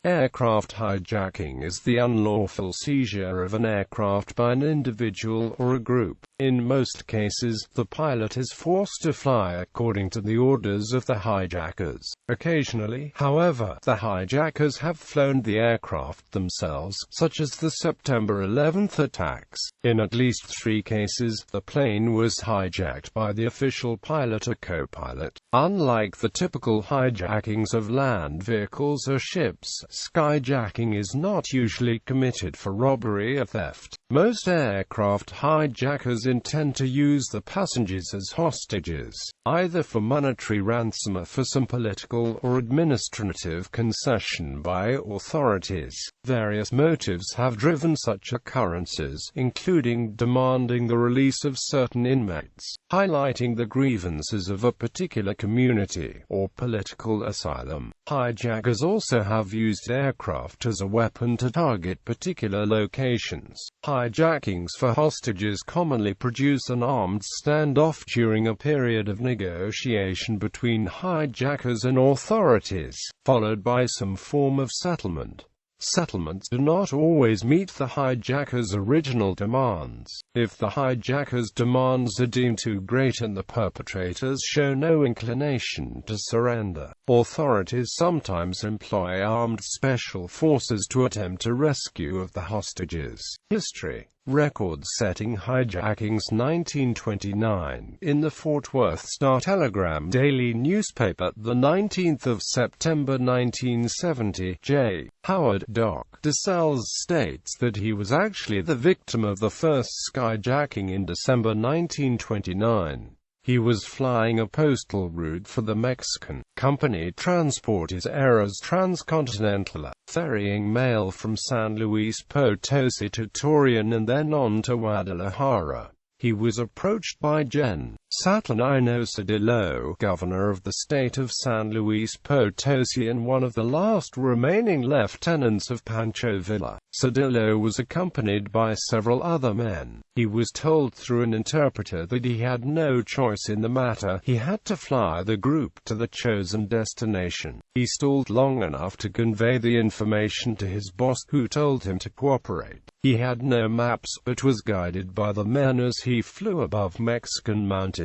Aircraft hijacking is the unlawful seizure of an aircraft by an individual or a group. In most cases, the pilot is forced to fly according to the orders of the hijackers. Occasionally, however, the hijackers have flown the aircraft themselves, such as the September 11th attacks. In at least 3 cases, the plane was hijacked by the official pilot or co-pilot. Unlike the typical hijackings of land vehicles or ships, skyjacking is not usually committed for robbery or theft. Most aircraft hijackers intend to use the passengers as hostages, either for monetary ransom or for some political or administrative concession by authorities. Various motives have driven such occurrences, including demanding the release of certain inmates, highlighting the grievances of a particular community, or political asylum. Hijackers also have used aircraft as a weapon to target particular locations. Hijackings for hostages commonly produce an armed standoff during a period of negotiation between hijackers and authorities, followed by some form of settlement. Settlements do not always meet the hijackers' original demands. If the hijackers' demands are deemed too great and the perpetrators show no inclination to surrender, authorities sometimes employ armed special forces to attempt a rescue of the hostages. History. Record-setting hijackings. 1929. In the Fort Worth Star-Telegram daily newspaper, the 19th of September 1970, J. Howard Doc DeSales states that he was actually the victim of the first skyjacking in December 1929. He was flying a postal route for the Mexican company Transportes Aéreos Transcontinental, ferrying mail from San Luis Potosi to Torreon and then on to Guadalajara. He was approached by Gen. Saturnino Cedillo, governor of the state of San Luis Potosi and one of the last remaining lieutenants of Pancho Villa. Cedillo was accompanied by several other men. He was told through an interpreter that he had no choice in the matter. He had to fly the group to the chosen destination. He stalled long enough to convey the information to his boss, who told him to cooperate. He had no maps, but was guided by the men as he flew above Mexican mountains.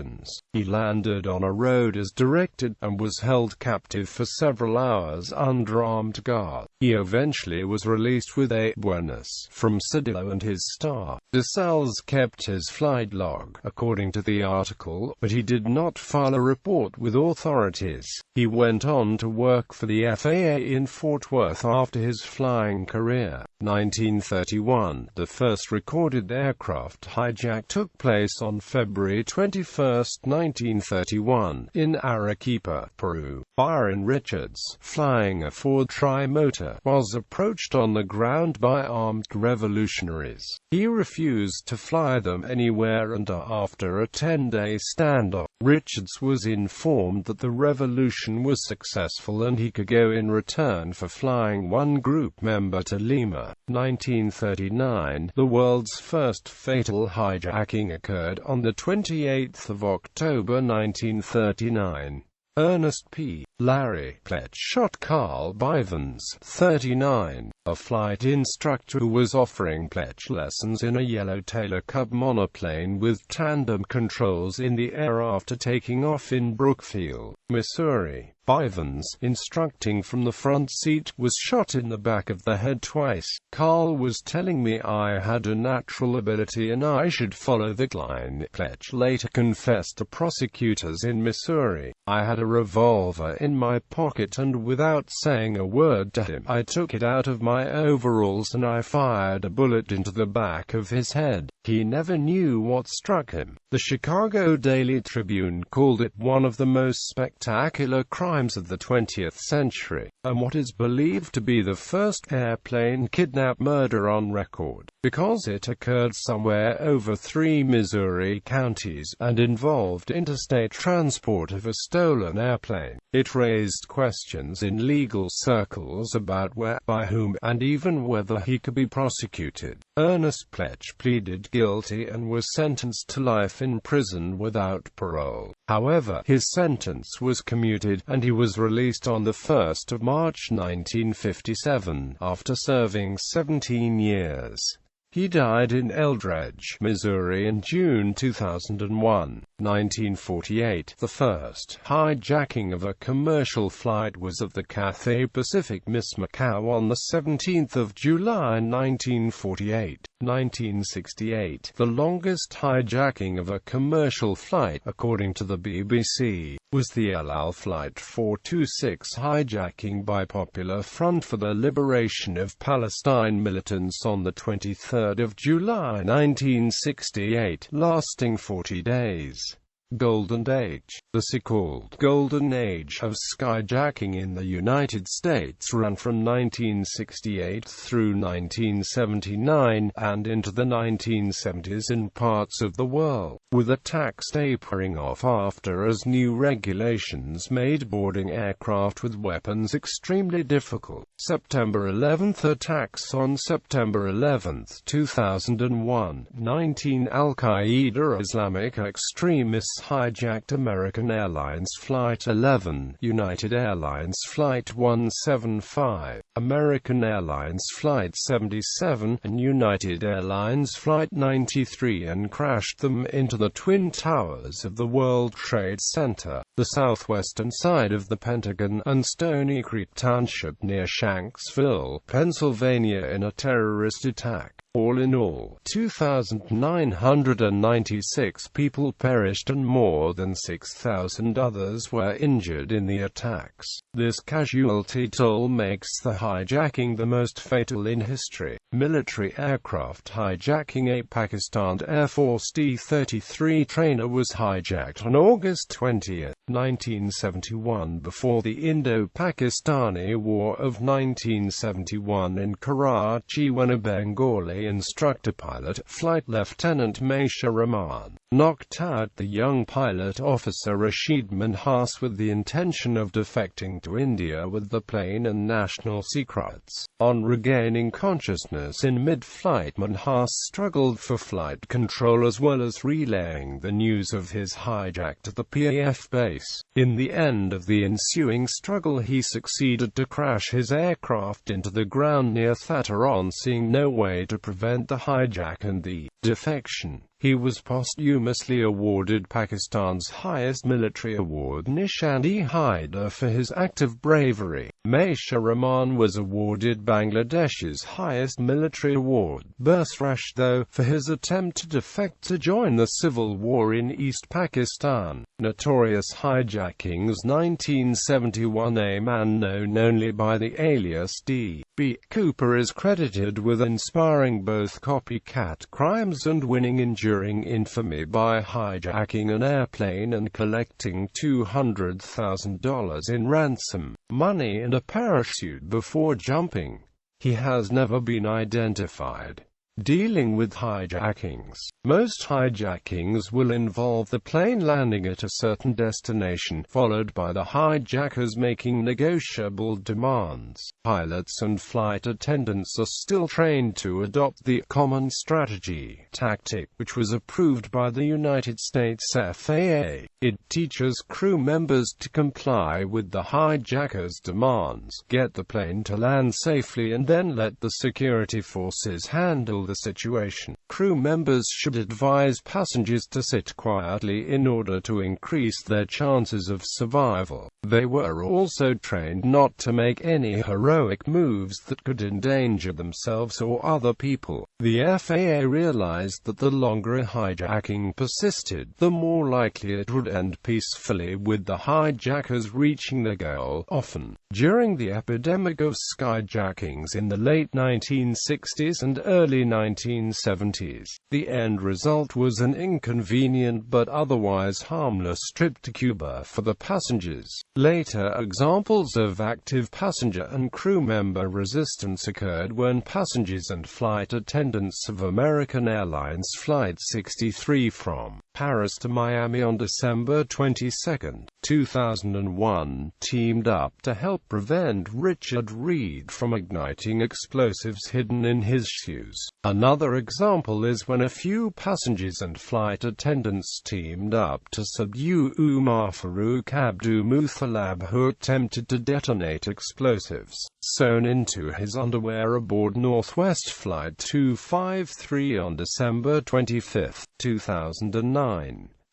He landed on a road as directed, and was held captive for several hours under armed guard. He eventually was released with a buenas from Cedillo and his star. DeSales kept his flight log, according to the article, but he did not file a report with authorities. He went on to work for the FAA in Fort Worth after his flying career. 1931. The first recorded aircraft hijack took place on February 21, 1931, in Arequipa, Peru. Byron Richards, flying a Ford Tri-Motor, was approached on the ground by armed revolutionaries. He refused to fly them anywhere, and after a 10-day standoff, Richards was informed that the revolution was successful and he could go in return for flying one group member to Lima. 1939. The world's first fatal hijacking occurred on the 28th of October 1939. Ernest P. Larry Pletch shot Carl Bivens, 39, a flight instructor who was offering Pletch lessons in a yellow Taylor Cub monoplane with tandem controls in the air after taking off in Brookfield, Missouri. Bivens, instructing from the front seat, was shot in the back of the head twice. Carl was telling me I had a natural ability and I should follow the line. Pletch later confessed to prosecutors in Missouri. I had a revolver in my pocket and without saying a word to him, I took it out of my overalls and I fired a bullet into the back of his head. He never knew what struck him. The Chicago Daily Tribune called it one of the most spectacular crimes of the 20th century, and what is believed to be the first airplane kidnap murder on record, because it occurred somewhere over 3 Missouri counties, and involved interstate transport of a stolen airplane. It raised questions in legal circles about where, by whom, and even whether he could be prosecuted. Ernest Pletch pleaded guilty and was sentenced to life in prison without parole. However, his sentence was commuted, and he was released on 1 March 1957, after serving 17 years. He died in Eldredge, Missouri in June 2001. 1948. The first hijacking of a commercial flight was of the Cathay Pacific Miss Macau on 17 July 1948. 1968. The longest hijacking of a commercial flight, according to the BBC, was the El Al Flight 426 hijacking by Popular Front for the Liberation of Palestine militants on 23 July 1968, lasting 40 days. Golden Age. The so-called Golden Age of Skyjacking in the United States ran from 1968 through 1979, and into the 1970s in parts of the world, with attacks tapering off after as new regulations made boarding aircraft with weapons extremely difficult. September 11 attacks. On September 11, 2001, 19 Al-Qaeda Islamic extremists hijacked American Airlines Flight 11, United Airlines Flight 175, American Airlines Flight 77, and United Airlines Flight 93 and crashed them into the Twin Towers of the World Trade Center, the southwestern side of the Pentagon, and Stony Creek Township near Shanksville, Pennsylvania in a terrorist attack. All in all, 2,996 people perished and more than 6,000 others were injured in the attacks. This casualty toll makes the hijacking the most fatal in history. Military aircraft hijacking. A Pakistan Air Force D-33 trainer was hijacked on August 20, 1971 before the Indo-Pakistani War of 1971 in Karachi when a Bengali instructor pilot, Flight Lieutenant Maisha Rahman, knocked out the young pilot officer Rashid Manhas with the intention of defecting to India with the plane and national secrets. On regaining consciousness in mid-flight, Manhas struggled for flight control as well as relaying the news of his hijack to the PAF base. In the end of the ensuing struggle, he succeeded to crash his aircraft into the ground near Thattaron, seeing no way to prevent the hijack and the defection. He was posthumously awarded Pakistan's highest military award, Nishan-e-Haidar, for his act of bravery. Maisha Rahman was awarded Bangladesh's highest military award, Birth-Rashid, for his attempt to defect to join the civil war in East Pakistan. Notorious Hijackings. 1971. A man known only by the alias D.B. Cooper is credited with inspiring both copycat crimes and winning enduring infamy by hijacking an airplane and collecting $200,000 in ransom money and a parachute before jumping. He has never been identified. Dealing with hijackings. Most hijackings will involve the plane landing at a certain destination, followed by the hijackers making negotiable demands. Pilots and flight attendants are still trained to adopt the Common Strategy tactic, which was approved by the United States FAA. It teaches crew members to comply with the hijackers' demands, get the plane to land safely, and then let the security forces handle the situation. Crew members should advise passengers to sit quietly in order to increase their chances of survival. They were also trained not to make any heroic moves that could endanger themselves or other people. The FAA realized that the longer a hijacking persisted, the more likely it would end peacefully, with the hijackers reaching their goal. Often, during the epidemic of skyjackings in the late 1960s and early 1970s, the end result was an inconvenient but otherwise harmless trip to Cuba for the passengers. Later examples of active passenger and crew member resistance occurred when passengers and flight attendants of American Airlines Flight 63 from Paris to Miami on December 22, 2001, teamed up to help prevent Richard Reed from igniting explosives hidden in his shoes. Another example is when a few passengers and flight attendants teamed up to subdue Umar Farouk Abdu Muthalab, who attempted to detonate explosives sewn into his underwear aboard Northwest Flight 253 on December 25, 2009.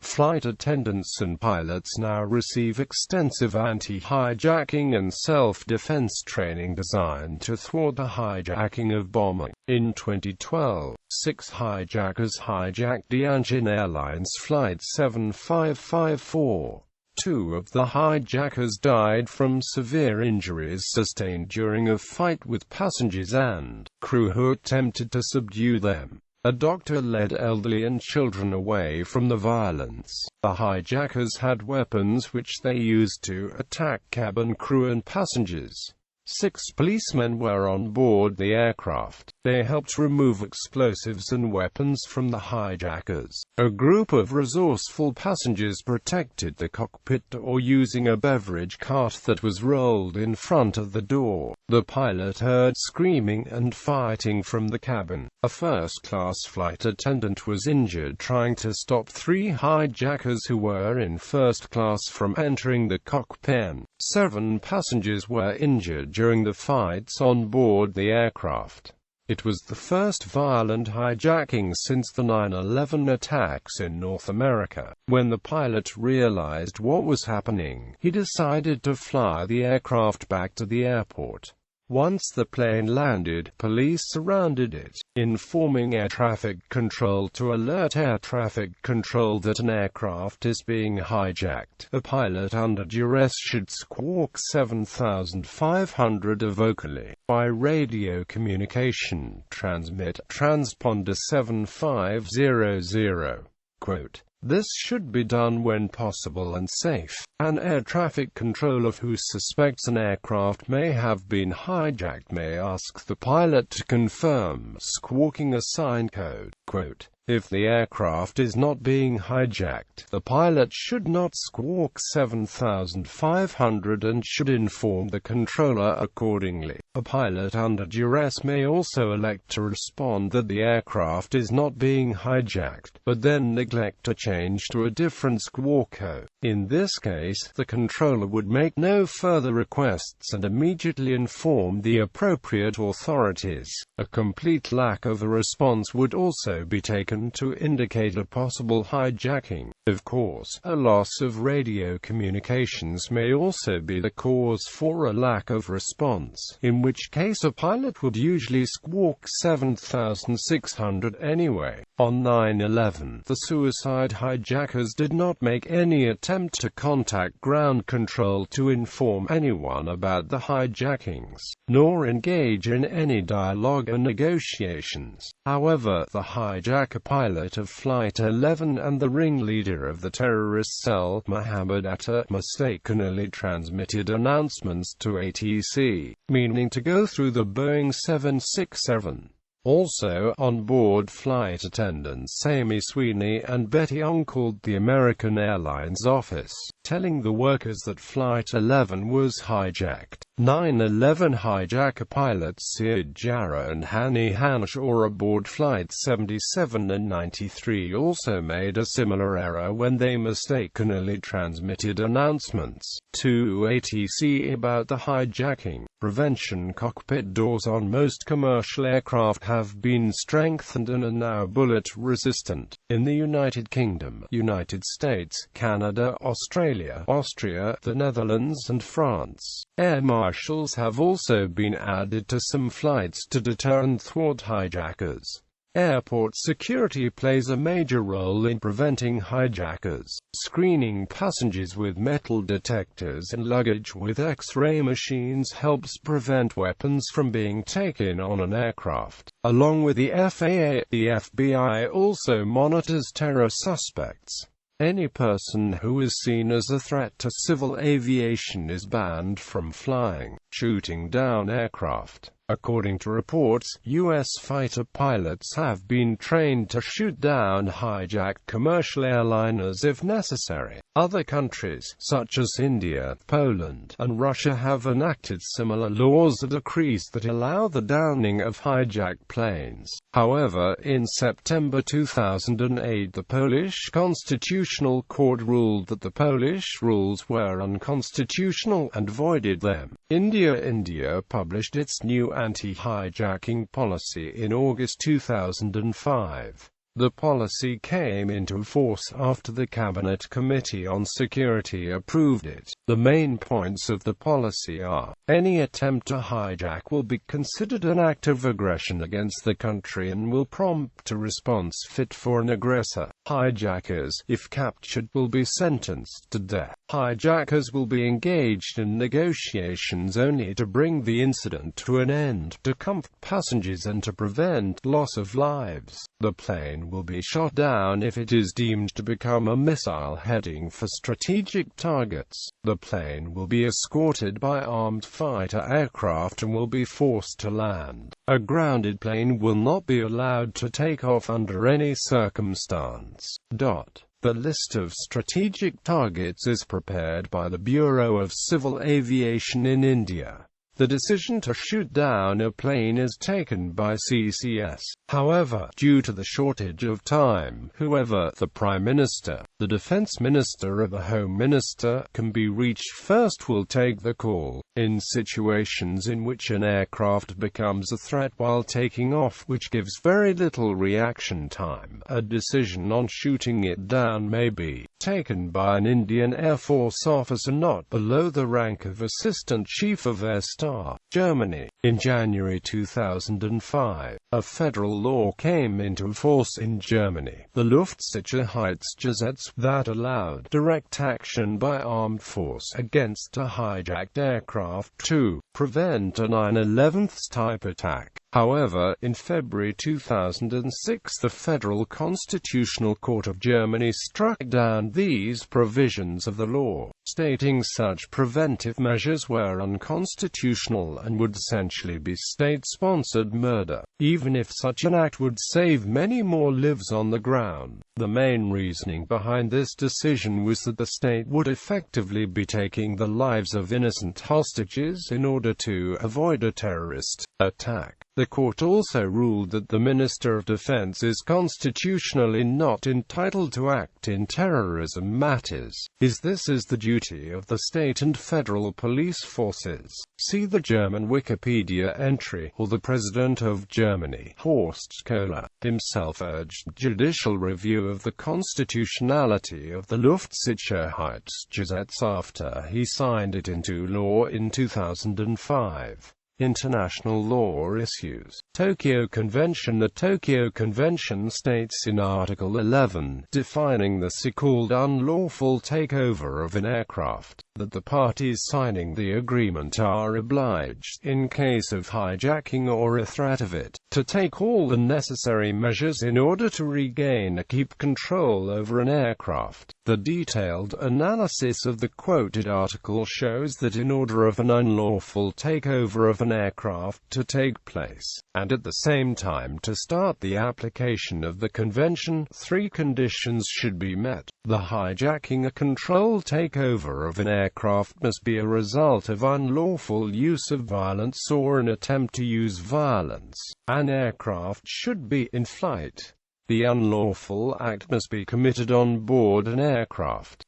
Flight attendants and pilots now receive extensive anti-hijacking and self-defense training designed to thwart the hijacking of bombing. In 2012, 6 hijackers hijacked the Asian Airlines Flight 7554. 2 of the hijackers died from severe injuries sustained during a fight with passengers and crew who attempted to subdue them. A doctor led elderly and children away from the violence. The hijackers had weapons which they used to attack cabin crew and passengers. 6 policemen were on board the aircraft. They helped remove explosives and weapons from the hijackers. A group of resourceful passengers protected the cockpit door using a beverage cart that was rolled in front of the door. The pilot heard screaming and fighting from the cabin. A first-class flight attendant was injured trying to stop 3 hijackers who were in first class from entering the cockpit. 7 passengers were injured during the fights on board the aircraft. It was the first violent hijacking since the 9/11 attacks in North America. When the pilot realized what was happening, he decided to fly the aircraft back to the airport. Once the plane landed, police surrounded it, informing air traffic control to alert air traffic control that an aircraft is being hijacked. A pilot under duress should squawk 7500 vocally. By radio communication, transmit transponder 7500. Quote, "This should be done when possible and safe. An air traffic controller who suspects an aircraft may have been hijacked may ask the pilot to confirm, squawking a sign code." Quote, "If the aircraft is not being hijacked, the pilot should not squawk 7500 and should inform the controller accordingly." A pilot under duress may also elect to respond that the aircraft is not being hijacked, but then neglect to change to a different squawk code. In this case, the controller would make no further requests and immediately inform the appropriate authorities. A complete lack of a response would also be taken to indicate a possible hijacking. Of course, a loss of radio communications may also be the cause for a lack of response, in which case a pilot would usually squawk 7600 anyway. On 9/11, the suicide hijackers did not make any attempt to contact ground control to inform anyone about the hijackings, nor engage in any dialogue or negotiations. However, the hijacker pilot of Flight 11 and the ringleader of the terrorist cell, Mohammed Atta, mistakenly transmitted announcements to ATC, meaning to go through the Boeing 767. Also on board, flight attendants Amy Sweeney and Betty Young called the American Airlines office, telling the workers that Flight 11 was hijacked. 9/11 hijacker pilots Sid Jarrah and Hani Hanshaw aboard Flight 77 and 93 also made a similar error when they mistakenly transmitted announcements to ATC about the hijacking. Prevention cockpit doors on most commercial aircraft have been strengthened and are now bullet-resistant. In the United Kingdom, United States, Canada, Australia, Austria, the Netherlands and France, air marshals have also been added to some flights to deter and thwart hijackers. Airport security plays a major role in preventing hijackers. Screening passengers with metal detectors and luggage with X-ray machines helps prevent weapons from being taken on an aircraft. Along with the FAA, the FBI also monitors terror suspects. Any person who is seen as a threat to civil aviation is banned from flying. shooting down aircraft. According to reports, U.S. fighter pilots have been trained to shoot down hijacked commercial airliners if necessary. Other countries, such as India, Poland, and Russia, have enacted similar laws or decrees that allow the downing of hijacked planes. However, in September 2008, the Polish Constitutional Court ruled that the Polish rules were unconstitutional and voided them. India published its new anti-hijacking policy in August 2005. The policy came into force after the Cabinet Committee on Security approved it. The main points of the policy are: any attempt to hijack will be considered an act of aggression against the country and will prompt a response fit for an aggressor. Hijackers, if captured, will be sentenced to death. Hijackers will be engaged in negotiations only to bring the incident to an end, to comfort passengers and to prevent loss of lives. The plane will be shot down if it is deemed to become a missile heading for strategic targets. The plane will be escorted by armed fighter aircraft and will be forced to land. A grounded plane will not be allowed to take off under any circumstance. The list of strategic targets is prepared by the Bureau of Civil Aviation in India. The decision to shoot down a plane is taken by CCS. However, due to the shortage of time, whoever the Prime Minister, the Defense Minister or the Home Minister can be reached first will take the call. In situations in which an aircraft becomes a threat while taking off, which gives very little reaction time, a decision on shooting it down may be taken by an Indian Air Force officer not below the rank of Assistant Chief of Air Staff. Germany. In January 2005, a federal law came into force in Germany, the Luftsicherheitsgesetz, that allowed direct action by armed force against a hijacked aircraft to prevent a 9/11 type attack. However, in February 2006, the Federal Constitutional Court of Germany struck down these provisions of the law, stating such preventive measures were unconstitutional and would essentially be state-sponsored murder, even if such an act would save many more lives on the ground. The main reasoning behind this decision was that the state would effectively be taking the lives of innocent hostages in order to avoid a terrorist attack. The court also ruled that the Minister of Defense is constitutionally not entitled to act in terrorism matters. This is the duty of the state and federal police forces. See the German Wikipedia entry. Or the President of Germany, Horst Kohler, himself urged judicial review of the constitutionality of the Luftsicherheitsgesetz after he signed it into law in 2005. International law issues. Tokyo Convention. The Tokyo Convention states in Article 11, defining the so-called unlawful takeover of an aircraft, that the parties signing the agreement are obliged, in case of hijacking or a threat of it, to take all the necessary measures in order to regain or keep control over an aircraft. The detailed analysis of the quoted article shows that in order of an unlawful takeover of an aircraft to take place, and at the same time to start the application of the convention, 3 conditions should be met. The hijacking, a controlled takeover of an aircraft, must be a result of unlawful use of violence or an attempt to use violence. An aircraft should be in flight. The unlawful act must be committed on board an aircraft.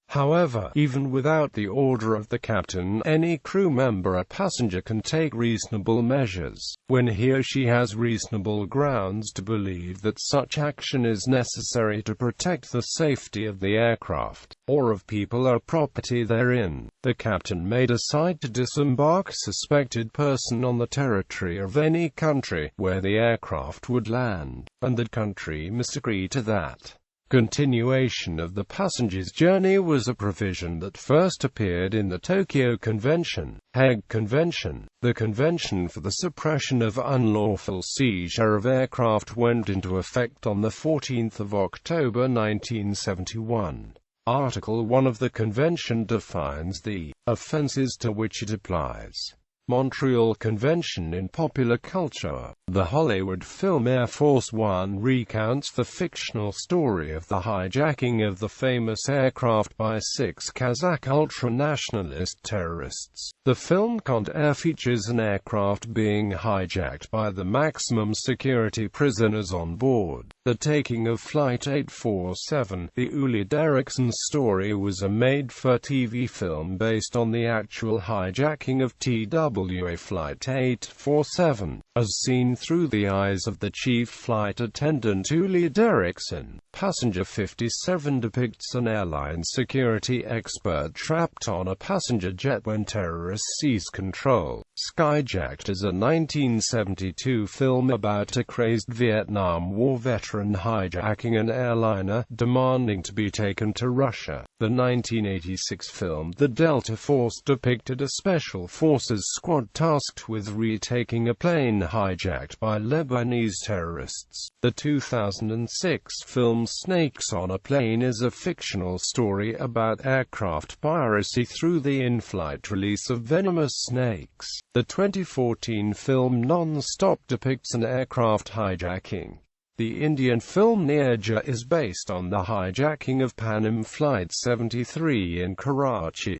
However, even without the order of the captain, any crew member or passenger can take reasonable measures, when he or she has reasonable grounds to believe that such action is necessary to protect the safety of the aircraft, or of people or property therein. The captain may decide to disembark a suspected person on the territory of any country where the aircraft would land, and the country must agree to that. Continuation of the passenger's journey was a provision that first appeared in the Tokyo Convention, Hague Convention. The Convention for the Suppression of Unlawful Seizure of Aircraft went into effect on 14 October 1971. Article 1 of the Convention defines the offenses to which it applies. Montreal Convention in popular culture. The Hollywood film Air Force One recounts the fictional story of the hijacking of the famous aircraft by 6 Kazakh ultra-nationalist terrorists. The film Con Air features an aircraft being hijacked by the maximum security prisoners on board. The taking of Flight 847, the Uli Derrickson story, was a made-for-TV film based on the actual hijacking of TWA Flight 847, as seen through the eyes of the chief flight attendant Uli Derrickson. Passenger 57 depicts an airline security expert trapped on a passenger jet when terrorists seize control. Skyjacked is a 1972 film about a crazed Vietnam War veteran hijacking an airliner, demanding to be taken to Russia. The 1986 film The Delta Force depicted a special forces squad tasked with retaking a plane hijacked by Lebanese terrorists. The 2006 film Snakes on a Plane is a fictional story about aircraft piracy through the in-flight release of venomous snakes. The 2014 film Non-Stop depicts an aircraft hijacking. The Indian film Nirja is based on the hijacking of Pan Am Flight 73 in Karachi.